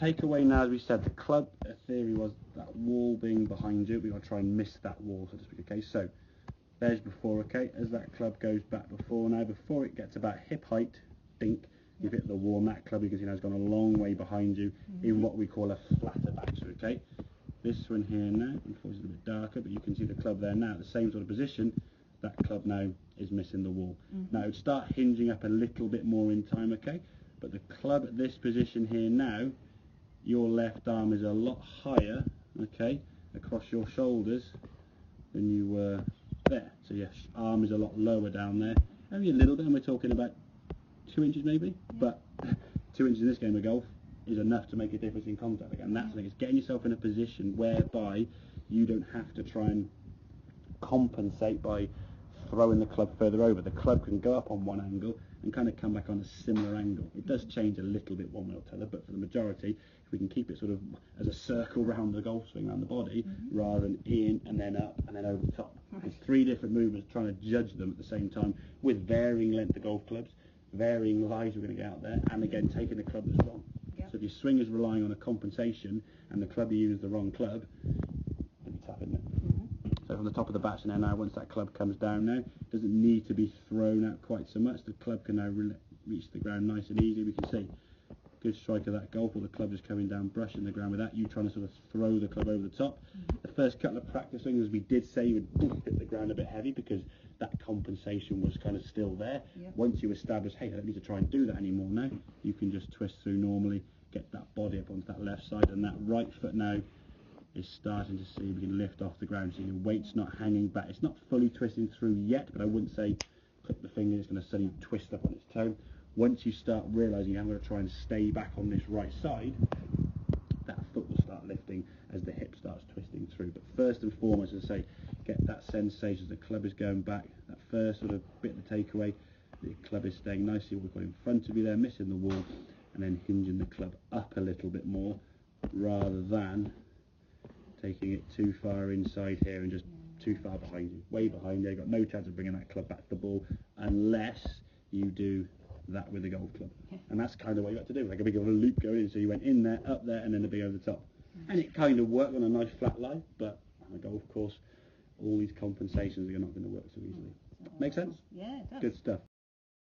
take away now, as we said, the club theory was that wall being behind you. We've got to try and miss that wall, so to speak. Okay, so there's before. Okay, as that club goes back before now, before it gets about hip height, dink, you've hit the wall, and that club you can see now has gone a long way behind you in what we call a flatter backswing. Okay, this one here now, unfortunately, a bit darker, but you can see the club there now, the same sort of position. That club now is missing the wall. Now it would start hinging up a little bit more in time. Okay, but the club at this position here now, your left arm is a lot higher, okay, across your shoulders than you were there. So your arm is a lot lower down there. Only a little bit, and we're talking about 2 inches maybe, but 2 inches in this game of golf is enough to make a difference in contact. Again, that's the thing, it's getting yourself in a position whereby you don't have to try and compensate by throwing the club further over. The club can go up on one angle and kind of come back on a similar angle. It does change a little bit one way or the other, but for the majority, if we can keep it sort of as a circle round the golf swing, around the body, rather than in and then up and then over the top. There's 3 different movements, trying to judge them at the same time with varying length of golf clubs, varying lies we're going to get out there, and again taking the club that's wrong. So if your swing is relying on a compensation and the club you use is the wrong club, you'll be tapping it. So from the top of the batsman now, once that club comes down now, it doesn't need to be thrown out quite so much. The club can now reach the ground nice and easy. We can see good strike of that golf, or the club is coming down, brushing the ground without you trying to sort of throw the club over the top. The first couple of practice swings, as we did say, you would hit the ground a bit heavy because that compensation was kind of still there. Once you establish, hey, I don't need to try and do that anymore now, you can just twist through normally, get that body up onto that left side, and that right foot now is starting to see we can lift off the ground, so your weight's not hanging back. It's not fully twisting through yet, but I wouldn't say click the finger, it's going to suddenly twist up on its toe. Once you start realising I'm going to try and stay back on this right side, that foot will start lifting as the hip starts twisting through. But first and foremost, as I say, get that sensation as the club is going back, that first sort of bit of the takeaway, the club is staying nicely, we've got in front of you there, missing the wall, and then hinging the club up a little bit more, rather than taking it too far inside here and just too far behind you, way behind you. You've got no chance of bringing that club back to the ball unless you do that with a golf club. And that's kind of what you got to do, like a big of a loop going in. So you went in there, up there, and then a big over the top. And it kind of worked on a nice flat lie, but on a golf course, all these compensations are not going to work so easily. Make sense? Yeah, it does. Good stuff.